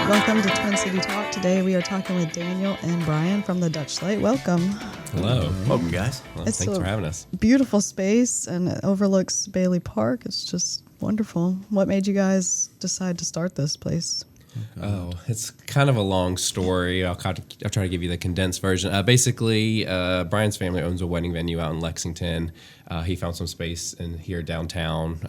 Welcome to Twin City Talk. Today we are talking with Daniel and Brian from the Dutch Light. Welcome. Hello. Welcome, guys. Well, It's thanks a for having us. Beautiful space, and it overlooks Bailey Park. It's just wonderful. What made you guys decide to start this place? Oh, it's kind of a long story. I'll try to give you the condensed version. Basically, Brian's family owns a wedding venue out in Lexington. He found some space in here downtown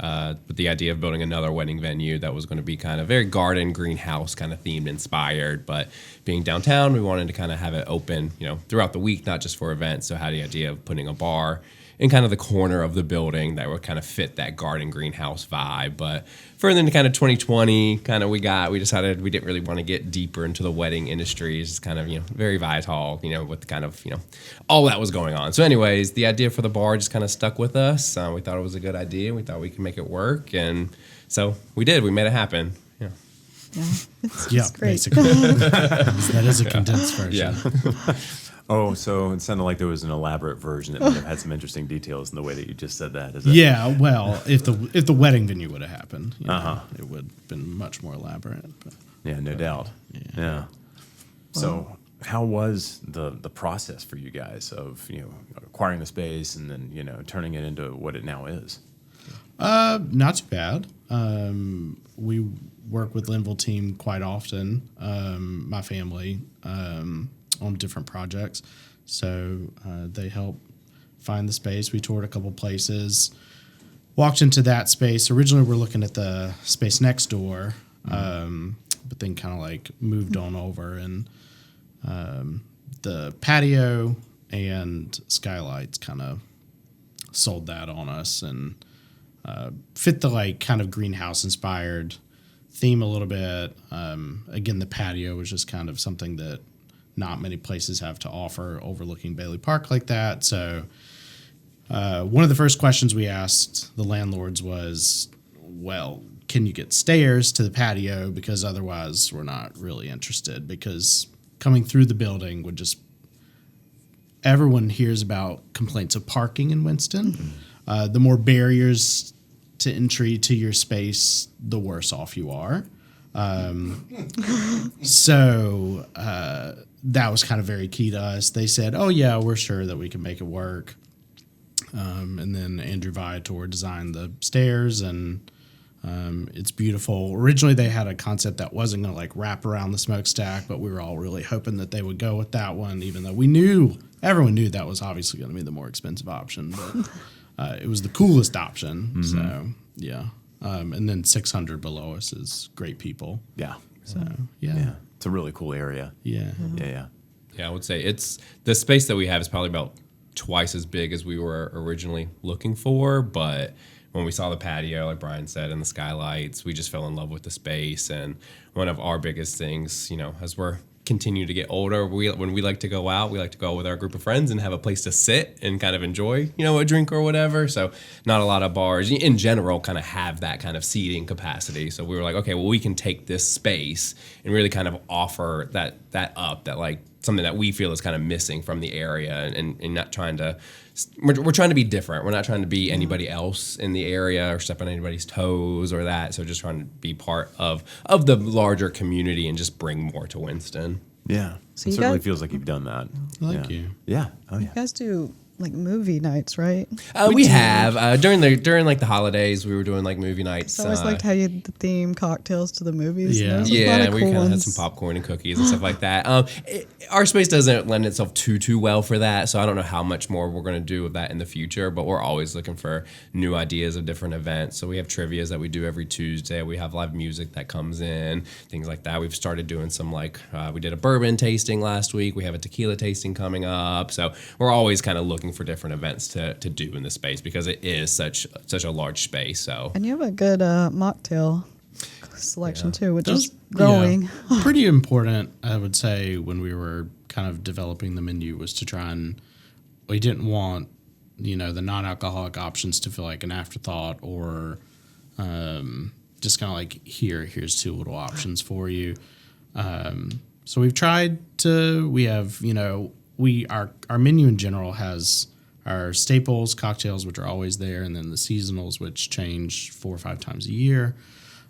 with the idea of building another wedding venue that was going to be kind of very garden, greenhouse kind of themed, inspired. But being downtown, we wanted to kind of have it open, throughout the week, not just for events. So had the idea of putting a bar in kind of the corner of the building that would kind of fit that garden greenhouse vibe. But further into kind of 2020, we decided we didn't really want to get deeper into the wedding industry. It's just kind of, very vital, with kind of, all that was going on. So anyways, the idea for the bar just kind of stuck with us. We thought it was a good idea. We thought we could make it work. And so we did. We made it happen. Yeah. Yeah, it's great. Basically. That is a condensed version. Yeah. Oh, so it sounded like there was an elaborate version that might have had some interesting details in the way that you just said that. Is it? Yeah, well, if the wedding venue would have happened, it would have been much more elaborate. But, Yeah, no doubt. Yeah. So how was the process for you guys of, acquiring the space and then, turning it into what it now is? not too bad. We work with Linville team quite often, my family, on different projects. So they help find the space. We toured a couple places, walked into that space. Originally, we're looking at the space next door, but then kind of like moved on over, and the patio and skylights kind of sold that on us, and fit the like kind of greenhouse inspired theme a little bit. Again, the patio was just kind of something that not many places have to offer overlooking Bailey Park like that. So one of the first questions we asked the landlords was, well, can you get stairs to the patio? Because otherwise we're not really interested, because coming through the building would just, everyone hears about complaints of parking in Winston. Mm-hmm. The more barriers to entry to your space, the worse off you are. So that was kind of very key to us. They said, oh, yeah, we're sure that we can make it work. And then Andrew Viator designed the stairs, and it's beautiful. Originally, they had a concept that wasn't going to like wrap around the smokestack, but we were all really hoping that they would go with that one, even though everyone knew that was obviously going to be the more expensive option, but it was the coolest option. Mm-hmm. So, yeah. And then 600 below us is great people. Yeah. So, yeah. It's a really cool area. Yeah. Mm-hmm. Yeah. Yeah, I would say it's the space that we have is probably about twice as big as we were originally looking for. But when we saw the patio, like Brian said, and the skylights, we just fell in love with the space. And one of our biggest things, as we're continue to get older, when we like to go out, we like to go out with our group of friends and have a place to sit and kind of enjoy, a drink or whatever. So not a lot of bars in general kind of have that kind of seating capacity. So we were like, okay, well, we can take this space and really kind of offer that up, that like something that we feel is kind of missing from the area, and not trying to, we're trying to be different. We're not trying to be anybody else in the area or step on anybody's toes or that. So just trying to be part of the larger community and just bring more to Winston. Yeah. So it certainly feels like you've done that. Thank you. Yeah. Oh, yeah. You guys do like movie nights, right? We have during like the holidays, we were doing like movie nights. I always liked how you theme cocktails to the movies. Yeah. We kind of had some popcorn and cookies and stuff like that. Our space doesn't lend itself too well for that, so I don't know how much more we're going to do with that in the future, but we're always looking for new ideas of different events. So we have trivias that we do every Tuesday. We have live music that comes in, things like that. We've started doing some we did a bourbon tasting last week. We have a tequila tasting coming up. So we're always kind of looking for different events to do in the space, because it is such a large space. So, and you have a good mocktail selection too, which is growing. Yeah, pretty important, I would say, when we were kind of developing the menu, was to try and, we didn't want the non-alcoholic options to feel like an afterthought, or just kind of like here's two little options for you. So we've tried to, we have our menu in general has our staples, cocktails, which are always there, and then the seasonals, which change 4 or 5 times a year.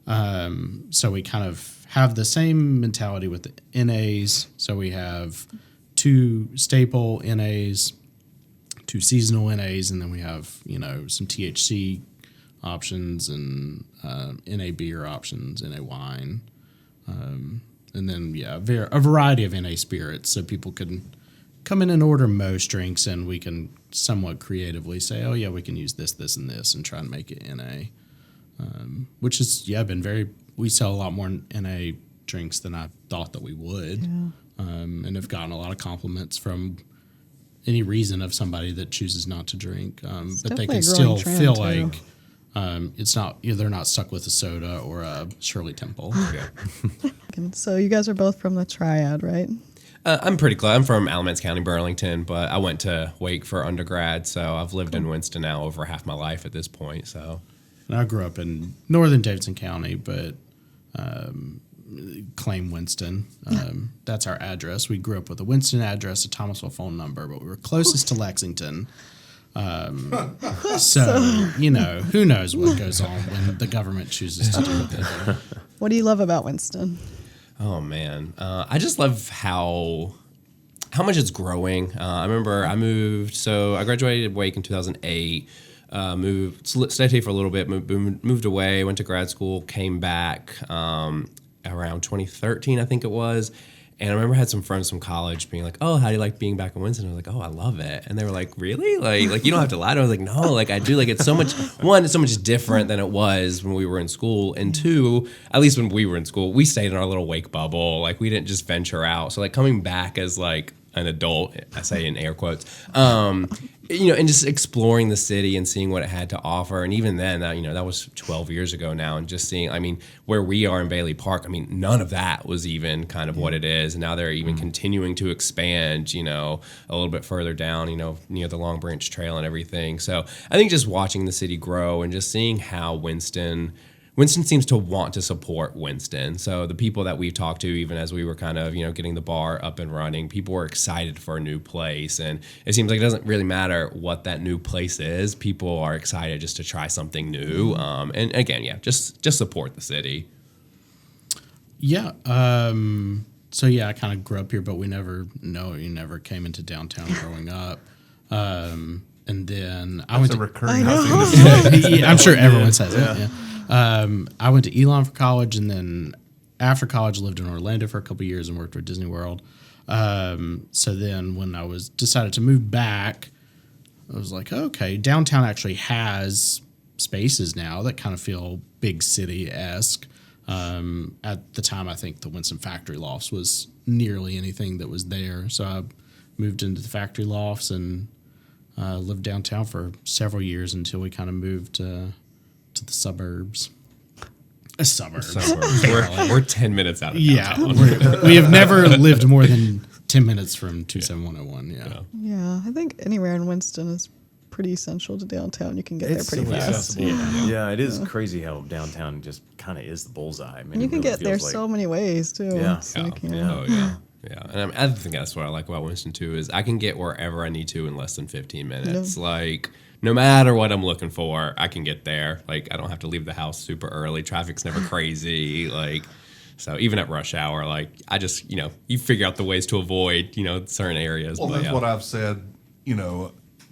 So we kind of have the same mentality with the NAs. So we have 2 staple NAs, 2 seasonal NAs, and then we have, some THC options and NA beer options, NA wine. And then, a variety of NA spirits, so people can come in and order most drinks, and we can somewhat creatively say, oh, yeah, we can use this, this, and this, and try and make it NA. Which has, been we sell a lot more NA drinks than I thought that we would. Yeah. And have gotten a lot of compliments from any reason of somebody that chooses not to drink. But they can still feel like it's not, they're not stuck with a soda or a Shirley Temple. Yeah. So you guys are both from the Triad, right? I'm pretty close. I'm from Alamance County, Burlington, but I went to Wake for undergrad, so I've lived in Winston now over half my life at this point. So, and I grew up in northern Davidson County, but claim Winston. That's our address. We grew up with a Winston address, a Thomasville phone number, but we were closest to Lexington. So, who knows what goes on when the government chooses to do it. What do you love about Winston? Oh man, I just love how much it's growing. I remember I moved, so I graduated Wake in 2008. Stayed here for a little bit, moved away, went to grad school, came back around 2013, I think it was. And I remember I had some friends from college being like, oh, how do you like being back in Winston? I was like, oh, I love it. And they were like, really? Like you don't have to lie to me. I was like, no, like I do. Like it's so much, one, it's so much different than it was when we were in school. And 2, at least when we were in school, we stayed in our little Wake bubble. Like we didn't just venture out. So like coming back as like an adult, I say in air quotes, and just exploring the city and seeing what it had to offer. And even then, that was 12 years ago now. And just seeing, where we are in Bailey Park, none of that was even kind of what it is. And now they're even continuing to expand, a little bit further down, near the Long Branch Trail and everything. So I think just watching the city grow and just seeing how Winston seems to want to support Winston. So the people that we've talked to, even as we were kind of, getting the bar up and running, people were excited for a new place. And it seems like it doesn't really matter what that new place is. People are excited just to try something new. And again, just support the city. Yeah. I kind of grew up here, but you never came into downtown growing up. And then I went to recurring housing. I'm sure everyone says it. Yeah. I went to Elon for college, and then after college lived in Orlando for a couple of years and worked for Disney World. So then when I decided to move back, I was like, okay, downtown actually has spaces now that kind of feel big city-esque. At the time, I think the Winston Factory Lofts was nearly anything that was there. So I moved into the Factory Lofts and lived downtown for several years until we kind of moved to the suburbs. Suburbs. We're 10 minutes out of downtown. Yeah, we have never lived more than 10 minutes from 27101. Yeah, I think anywhere in Winston is pretty essential to downtown. You can get there pretty fast. Yeah, it is crazy how downtown just kind of is the bullseye. And you can get there so many ways too. Yeah. Oh yeah. Yeah, and I think that's what I like about Winston too, is I can get wherever I need to in less than 15 minutes. Yeah. Like, no matter what I'm looking for, I can get there. Like, I don't have to leave the house super early. Traffic's never crazy. Like, so even at rush hour, like, I just, you figure out the ways to avoid, certain areas. Well, that's what I've said.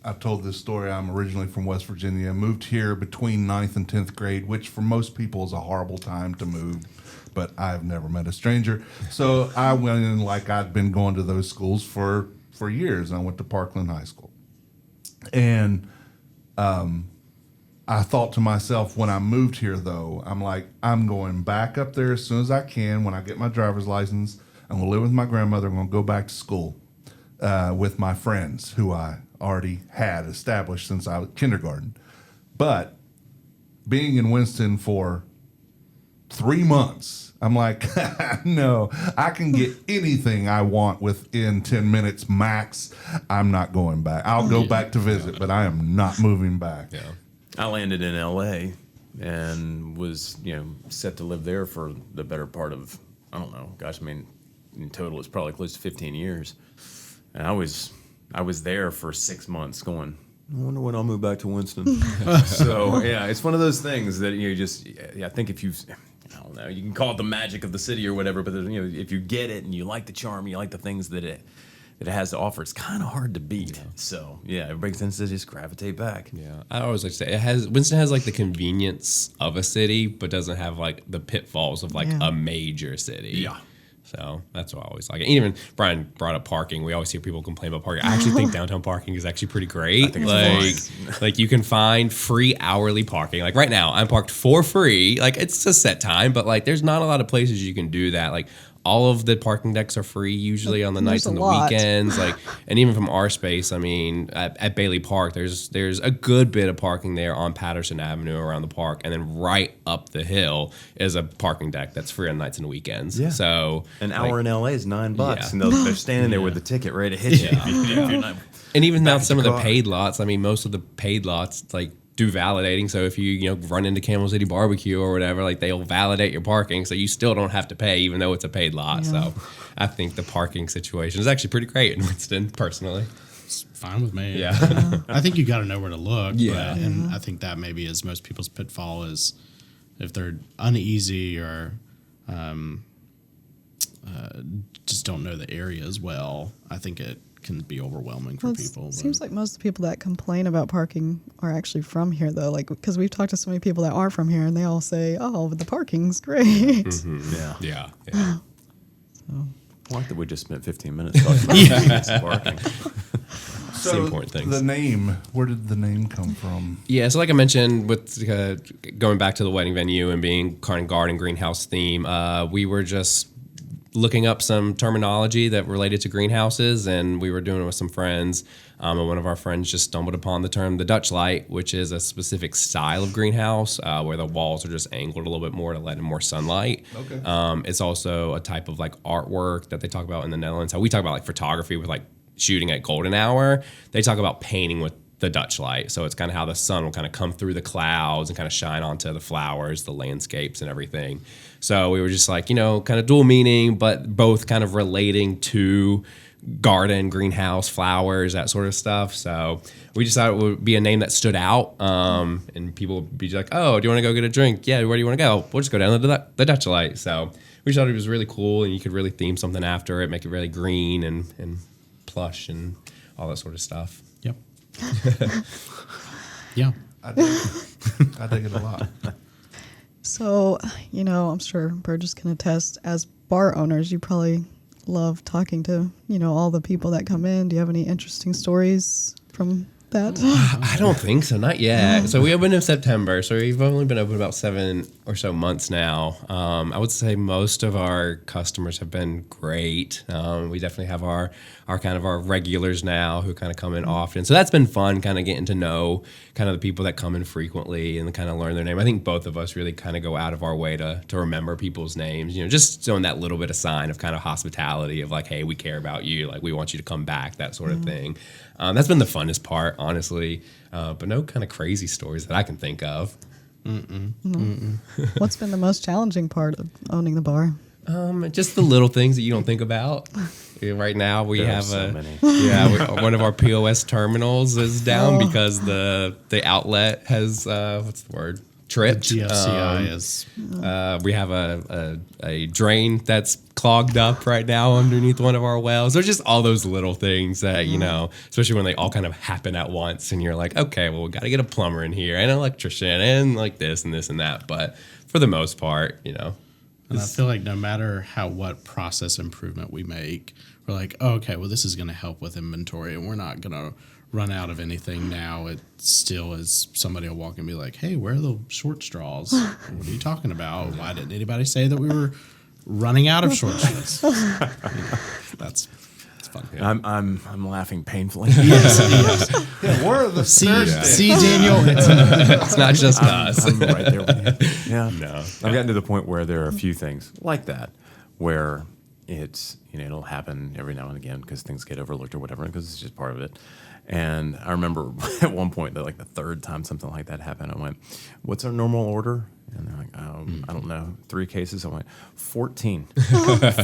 I've told this story. I'm originally from West Virginia. Moved here between 9th and 10th grade, which for most people is a horrible time to move. But I've never met a stranger. So I went in like I'd been going to those schools for years. I went to Parkland High School. And I thought to myself, when I moved here, though, I'm like, I'm going back up there as soon as I can. When I get my driver's license, I'm going to live with my grandmother. I'm going to go back to school with my friends who I already had established since I was kindergarten. But being in Winston for 3 months, I'm like, no, I can get anything I want within 10 minutes max. I'm not going back. I'll go back to visit, but I am not moving back. Yeah. I landed in L.A. and was, set to live there for the better part of, I don't know, in total it's probably close to 15 years. And I was there for 6 months going, I wonder when I'll move back to Winston. So yeah, it's one of those things that I think if you, I don't know, you can call it the magic of the city or whatever, but if you get it and you like the charm, you like the things that it has to offer, it's kind of hard to beat. Yeah. So yeah, everybody tends to just gravitate back. Yeah, I always like to say Winston has like the convenience of a city, but doesn't have like the pitfalls of like a major city. Yeah. So that's what I always like. And even Brian brought up parking. We always hear people complain about parking. I actually think downtown parking is actually pretty great. I think it's like you can find free hourly parking. Like right now, I'm parked for free. Like it's a set time, but like there's not a lot of places you can do that. Like all of the parking decks are free usually on the nights and the weekends. Like, and even from our space, I mean, at Bailey Park, there's a good bit of parking there on Patterson Avenue around the park, and then right up the hill is a parking deck that's free on nights and weekends. Yeah. So an hour in LA is $9, and they're standing there with the ticket ready to hit you. If you're not and even now, some of the paid lots. I mean, most of the paid lots like do validating. So if you run into Camel City Barbecue or whatever, like they'll validate your parking, so you still don't have to pay, even though it's a paid lot. Yeah. So I think the parking situation is actually pretty great in Winston, personally. It's fine with me. Yeah. I think you got to know where to look. Yeah. And I think that maybe is most people's pitfall is if they're uneasy or just don't know the area as well. I think it can be overwhelming for people. It seems like most of the people that complain about parking are actually from here, though. Like, because we've talked to so many people that are from here, and they all say, "Oh, but the parking's great." Mm-hmm. Yeah. So. I like that we just spent 15 minutes talking about parking. So important things. The name, where did the name come from? Yeah, so like I mentioned, with going back to the wedding venue and being kind of garden greenhouse theme, we were just looking up some terminology that related to greenhouses, and we were doing it with some friends. And one of our friends just stumbled upon the term the Dutch light, which is a specific style of greenhouse where the walls are just angled a little bit more to let in more sunlight. Okay. It's also a type of like artwork that they talk about in the Netherlands. How we talk about like photography with like shooting at golden hour, they talk about painting with the Dutch light. So it's kind of how the sun will kind of come through the clouds and kind of shine onto the flowers, the landscapes, and everything. So we were just like, kind of dual meaning, but both kind of relating to garden, greenhouse, flowers, that sort of stuff. So we just thought it would be a name that stood out, and people would be like, "Oh, do you want to go get a drink? Yeah, where do you want to go? We'll just go down to the Dutch light." So we thought it was really cool, and you could really theme something after it, make it really green and plush and all that sort of stuff. Yep. Yeah. I dig it a lot. So, I'm sure Burgess can attest, as bar owners, you probably love talking to, all the people that come in. Do you have any interesting stories from that? I don't think so, not yet. So we opened in September, so we've only been open about 7 or so months now. I would say most of our customers have been great. We definitely have our kind of our regulars now who kind of come in often. So that's been fun, kind of getting to know kind of the people that come in frequently and kind of learn their name. I think both of us really kind of go out of our way to remember people's names, just showing that little bit of sign of kind of hospitality of like, hey, we care about you, like we want you to come back, that sort of thing. That's been the funnest part, honestly. But no kind of crazy stories that I can think of. What's been the most challenging part of owning the bar? Just the little things that you don't think about. Right now we have one of our POS terminals is down because the outlet has what's the word? Tripped. The GFCI is. We have a drain that's clogged up right now underneath one of our wells. There's just all those little things that, especially when they all kind of happen at once and you're like, okay, well, we got to get a plumber in here and an electrician and like this and this and that. But for the most part, And I feel like no matter what process improvement we make, we're like, oh, okay, well, this is going to help with inventory, and we're not going to run out of anything now. It still is somebody will walk and be like, hey, where are the short straws? What are you talking about? Why didn't anybody say that we were running out of short straws? That's fun. Yeah. I'm laughing painfully. Yes. Yeah, where are the See, Daniel, it's not just us. I'm right there with you. Yeah. No. I've gotten to the point where there are a few things like that where it's, it'll happen every now and again because things get overlooked or whatever, because it's just part of it. And I remember at one point that like the third time something like that happened, I went, what's our normal order? And they're like, I don't know, 3 cases. I went, 14.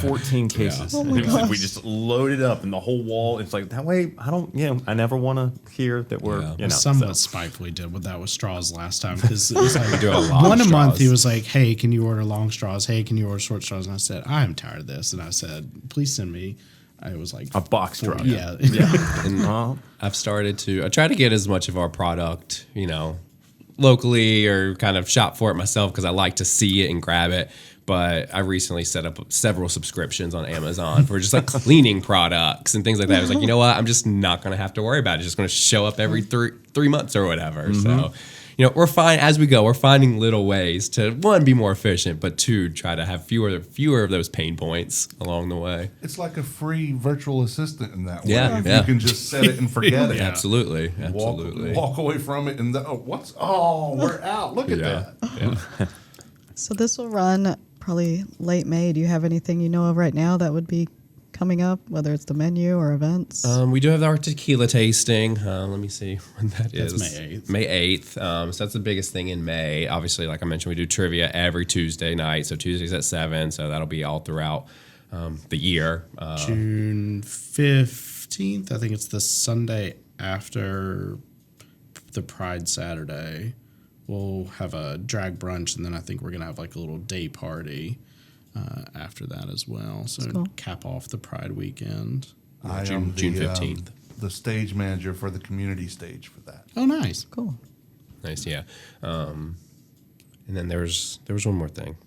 14 cases. Oh And my it was like, gosh. we just loaded up and the whole wall. It's like, that way, I never want to hear that we're, Yeah. so. Somewhat spitefully did with that with straws last time because it was like do a lot one of a month. straws. He was like, "Hey, can you order long straws? Hey, can you order short straws?" And I said, "I am tired of this." And I said, "Please send me." It was like A box straw. Yeah, And I've started to. I try to get as much of our product, locally or kind of shop for it myself because I like to see it and grab it. But I recently set up several subscriptions on Amazon for just like cleaning products and things like that. I was like, you know what? I'm just not going to have to worry about it. It's just going to show up every three months or whatever. So, we're fine as we go. We're finding little ways to, one, be more efficient, but two, try to have fewer of those pain points along the way. It's like a free virtual assistant in that way. Yeah, If yeah. you can just set it and forget it. Absolutely. Walk, Absolutely. walk away from it and we're out. Look at Yeah. that. Yeah. So this will run probably late May. Do you have anything you know of right now that would be coming up, whether it's the menu or events? We do have our tequila tasting. Let me see when that is. That's May 8th. May 8th. So that's the biggest thing in May. Obviously, like I mentioned, we do trivia every Tuesday night. So Tuesdays at 7. So that'll be all throughout the year. June 15th. I think it's the Sunday after the Pride Saturday. We'll have a drag brunch, and then I think we're gonna have like a little day party after that as well. So cool. cap off the Pride weekend. I June am the, 15th. The stage manager for the community stage for that. Oh, nice. Cool. Nice, yeah. And then there was one more thing.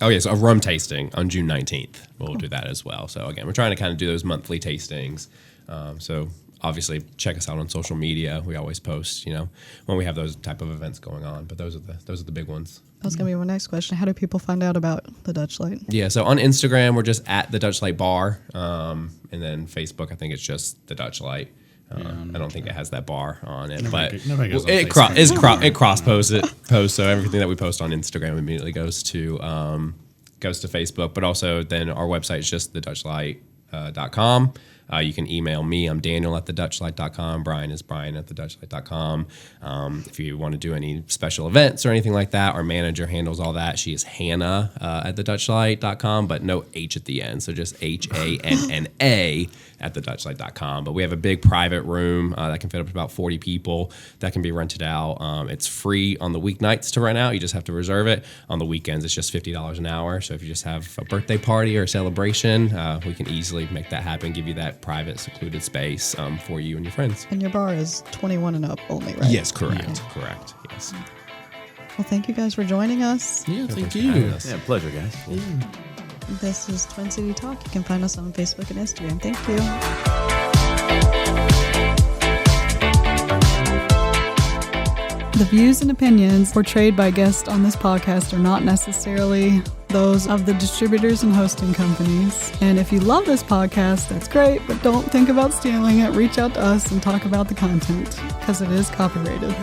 Oh, yes, a rum tasting on June 19th. We'll do that as well. So, again, we're trying to kind of do those monthly tastings. So, obviously, check us out on social media. We always post, when we have those type of events going on. But those are the big ones. That was going to be my next question. How do people find out about the Dutch Light? Yeah, so on Instagram, we're just at the Dutch Light Bar. And then Facebook, I think it's just the Dutch Light. I don't think it has that bar on it, but nobody goes on it Facebook. it cross posts. So everything that we post on Instagram immediately goes to Facebook. But also then our website is just thedutchlight.com. You can email me. I'm Daniel at thedutchlight.com. Brian is Brian at thedutchlight.com. If you want to do any special events or anything like that, our manager handles all that. She is Hannah at thedutchlight.com, but no H at the end. So just HANNA at thedutchlight.com. But we have a big private room that can fit up to about 40 people that can be rented out. It's free on the weeknights to rent out. You just have to reserve it. On the weekends, it's just $50 an hour. So if you just have a birthday party or a celebration, we can easily make that happen, give you that private, secluded space for you and your friends. And your bar is 21 and up only, right? Yes, correct. Correct. Yes. Well, thank you guys for joining us. Yeah, thank for having you. us. Yeah, pleasure, guys. This is Twin City Talk. You can find us on Facebook and Instagram. Thank you. The views and opinions portrayed by guests on this podcast are not necessarily those of the distributors and hosting companies. And if you love this podcast, that's great, but don't think about stealing it. Reach out to us and talk about the content because it is copyrighted.